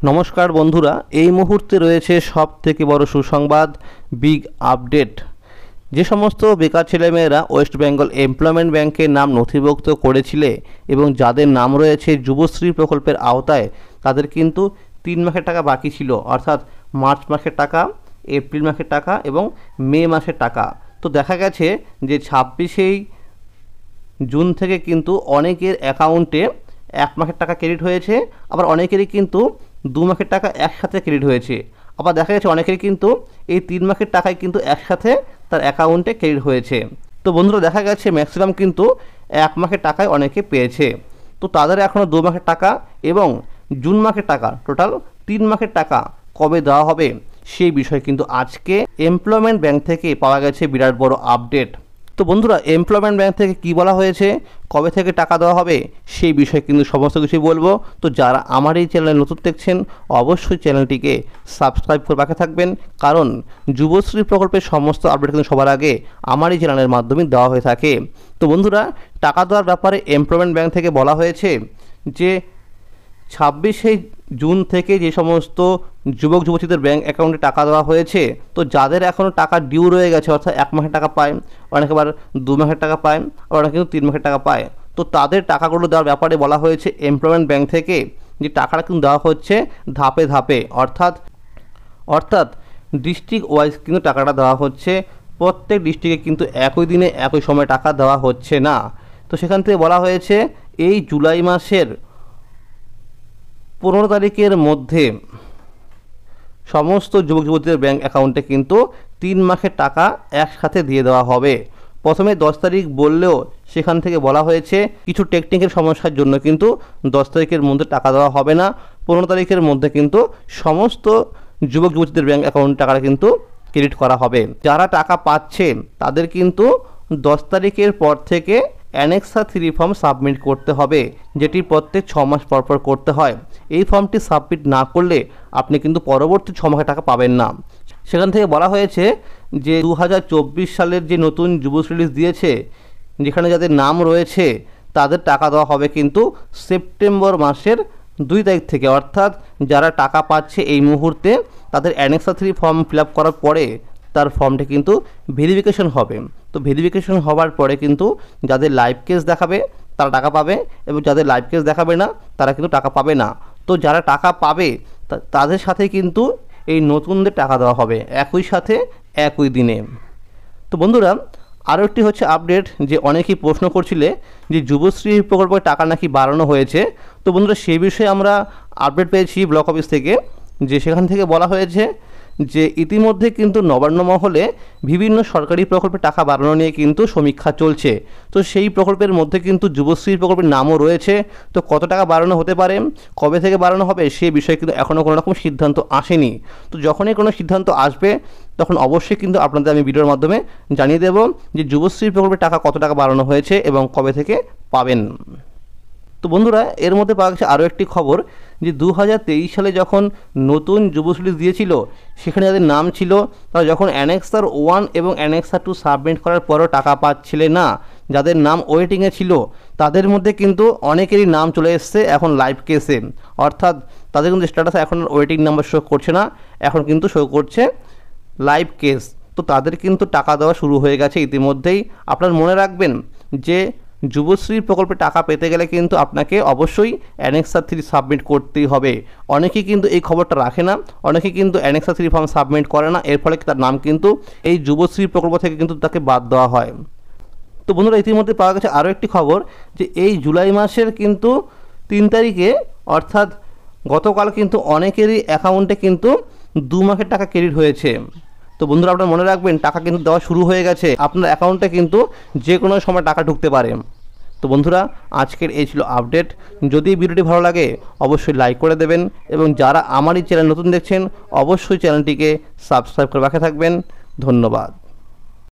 নমস্কার বন্ধুরা, এই মুহূর্তে রয়েছে সবথেকে বড় সুসংবাদ, বিগ আপডেট। যে সমস্ত বেকার ছেলেমেয়েরা ওয়েস্ট বেঙ্গল এমপ্লয়মেন্ট ব্যাংকের নাম নথিভুক্ত করেছিলে এবং যাদের নাম রয়েছে যুবশ্রী প্রকল্পের আওতায়, তাদের কিন্তু 3 মাসের টাকা বাকি ছিল, অর্থাৎ মার্চ মাসের টাকা, এপ্রিল মাসের টাকা এবং মে মাসের টাকা। তো দেখা গেছে যে 26 জুন থেকে কিন্তু অনেকের অ্যাকাউন্টে 1 মাসের টাকা ক্রেডিট হয়েছে, আবার অনেকেরই কিন্তু 2 মাসের টাকা একসাথে ক্রেডিট হয়েছে। আবার দেখা গেছে অনেকেরই কিন্তু এই 3 মাসের টাকায় কিন্তু একসাথে তার অ্যাকাউন্টে ক্রেডিট হয়েছে। তো বন্ধুরা, দেখা গেছে ম্যাক্সিমাম কিন্তু 1 মাসের টাকায় অনেকে পেয়েছে। তো তাদের এখনও 2 মাসের টাকা এবং জুন মাসের টাকা, টোটাল 3 মাসের টাকা কবে দেওয়া হবে সেই বিষয়ে কিন্তু আজকে এমপ্লয়মেন্ট ব্যাংক থেকে পাওয়া গেছে বিরাট বড় আপডেট। তো বন্ধুরা, এমপ্লয়মেন্ট ব্যাংক থেকে কি বলা হয়েছে, কবে থেকে টাকা দেওয়া হবে সেই বিষয়ে কিন্তু সমস্ত কিছুই বলবো। তো যারা আমার এই চ্যানেলে নতুন দেখছেন, অবশ্যই চ্যানেলটিকে সাবস্ক্রাইব করে রাখা থাকবেন, কারণ যুবশ্রী প্রকল্পের সমস্ত আপডেট কিন্তু সবার আগে আমার এই চ্যানেলের মাধ্যমে দেওয়া হয়ে থাকে। তো বন্ধুরা, টাকা দেওয়ার ব্যাপারে এমপ্লয়মেন্ট ব্যাংক থেকে বলা হয়েছে যে 26 জুন থেকে যে সমস্ত যুবক যুবতীদের ব্যাঙ্ক অ্যাকাউন্টে টাকা দেওয়া হয়েছে, তো যাদের এখনও টাকা ডিউ রয়ে গেছে, অর্থাৎ 1 মাসের টাকা পায়, অনেকে আবার 2 মাসের টাকা পায়, আবার অনেকে কিন্তু 3 মাসের টাকা পায়, তো তাদের টাকাগুলো দেওয়ার ব্যাপারে বলা হয়েছে এমপ্লয়মেন্ট ব্যাংক থেকে যে টাকাটা কিন্তু দেওয়া হচ্ছে ধাপে ধাপে, অর্থাৎ ডিস্ট্রিক্ট ওয়াইজ কিন্তু টাকাটা দেওয়া হচ্ছে। প্রত্যেক ডিস্ট্রিক্টে কিন্তু একই দিনে একই সময় টাকা দেওয়া হচ্ছে না। তো সেখান থেকে বলা হয়েছে এই জুলাই মাসের 15 তারিখের মধ্যে সমস্ত যুবক যুবতীদের ব্যাঙ্ক অ্যাকাউন্টে কিন্তু 3 মাসের টাকা একসাথে দিয়ে দেওয়া হবে। প্রথমে 10 তারিখ বললেও সেখান থেকে বলা হয়েছে কিছু টেকনিক্যাল সমস্যার জন্য কিন্তু 10 তারিখের মধ্যে টাকা দেওয়া হবে না। 15 তারিখের মধ্যে কিন্তু সমস্ত যুবক যুবতীদের ব্যাঙ্ক অ্যাকাউন্ট টাকাটা কিন্তু ক্রেডিট করা হবে। যারা টাকা পাচ্ছে তাদের কিন্তু 10 তারিখের পর থেকে অ্যানেক্সা 3 ফর্ম সাবমিট করতে হবে, যেটি প্রত্যেক 6 মাস পর পর করতে হয়। এই ফর্মটি সাবমিট না করলে আপনি কিন্তু পরবর্তী 6 মাসের টাকা পাবেন না। সেখান থেকে বলা হয়েছে যে 2024 সালের যে নতুন যুবশ্রী লিস্ট দিয়েছে, যেখানে যাদের নাম রয়েছে তাদের টাকা দেওয়া হবে কিন্তু সেপ্টেম্বর মাসের 2 তারিখ থেকে, অর্থাৎ যারা টাকা পাচ্ছে এই মুহূর্তে তাদের অ্যানেক্সা 3 ফর্ম ফিল আপ করার পরে তার ফর্মটি কিন্তু ভেরিফিকেশন হবে। তো ভেরিফিকেশন হওয়ার পরে কিন্তু যাদের লাইভ কেস দেখাবে তারা টাকা পাবে, এবং যাদের লাইভ কেস দেখাবে না তারা কিন্তু টাকা পাবে না। তো যারা টাকা পাবে তাদের সাথে কিন্তু এই নতুনদের টাকা দেওয়া হবে একই সাথে একই দিনে। তো বন্ধুরা, আরও একটি হচ্ছে আপডেট, যে অনেকেই প্রশ্ন করছিলে যে যুবশ্রী প্রকল্পের টাকা নাকি বাড়ানো হয়েছে। তো বন্ধুরা, সেই বিষয়ে আমরা আপডেট পেয়েছি ব্লক অফিস থেকে, যে সেখান থেকে বলা হয়েছে যে ইতিমধ্যে কিন্তু নবান্ন মহলে বিভিন্ন সরকারি প্রকল্পে টাকা বাড়ানো নিয়ে কিন্তু সমীক্ষা চলছে। তো সেই প্রকল্পের মধ্যে কিন্তু যুবশ্রী প্রকল্পের নামও রয়েছে। তো কত টাকা বাড়ানো হতে পারে, কবে থেকে বাড়ানো হবে সেই বিষয়ে কিন্তু এখনও কোনো রকম সিদ্ধান্ত আসেনি। তো যখনই কোনো সিদ্ধান্ত আসবে তখন অবশ্যই কিন্তু আপনাদের আমি ভিডিওর মাধ্যমে জানিয়ে দেব যে যুবশ্রী প্রকল্পের টাকা কত টাকা বাড়ানো হয়েছে এবং কবে থেকে পাবেন। তো বন্ধুরা, এর মধ্যে পাওয়া গেছে আরও একটি খবর, যে 2023 সালে যখন নতুন যুবশ্রী লিস্ট দিয়েছিল, সেখানে যাদের নাম ছিল তারা যখন অ্যানেক্সার 1 এবং অ্যানেক্সার 2 সাবমিট করার পরও টাকা পাচ্ছিলেন না, যাদের নাম ওয়েটিংয়ে ছিল তাদের মধ্যে কিন্তু অনেকেরই নাম চলে এসছে এখন লাইভ কেসে, অর্থাৎ তাদের কিন্তু স্ট্যাটাসে এখন ওয়েটিং নাম্বার শো করছে না, এখন কিন্তু শো করছে লাইভ কেস। তো তাদের কিন্তু টাকা দেওয়া শুরু হয়ে গেছে ইতিমধ্যেই। আপনারা মনে রাখবেন যে যুবশ্রী প্রকল্পে টাকা পেতে গেলে কিন্তু আপনাকে অবশ্যই অ্যানেক্সা 3 সাবমিট করতেই হবে। অনেকেই কিন্তু এই খবরটা রাখে না, অনেকে কিন্তু অ্যানেক্সা 3 ফর্ম সাবমিট করে না, এর ফলে তার নাম কিন্তু এই যুবশ্রী প্রকল্প থেকে কিন্তু তাকে বাদ দেওয়া হয়। তো বন্ধুরা, ইতিমধ্যে পাওয়া গেছে আরও একটি খবর, যে এই জুলাই মাসের কিন্তু 3 তারিখে, অর্থাৎ গতকাল কিন্তু অনেকেরই অ্যাকাউন্টে কিন্তু 2 মাসের টাকা ক্রেডিট হয়েছে। তো বন্ধুরা, আপনারা মনে রাখবেন টাকা কিন্তু দেওয়া শুরু হয়ে গেছে, আপনার অ্যাকাউন্টে কিন্তু যে কোনো সময় টাকা ঢুকতে পারে। তো বন্ধুরা, আজকের এই ছিল আপডেট। যদি ভিডিওটি ভালো লাগে অবশ্যই লাইক করে দেবেন, এবং যারা আমার এই চ্যানেল নতুন দেখছেন অবশ্যই চ্যানেলটিকে সাবস্ক্রাইব করে রাখা থাকবেন। ধন্যবাদ।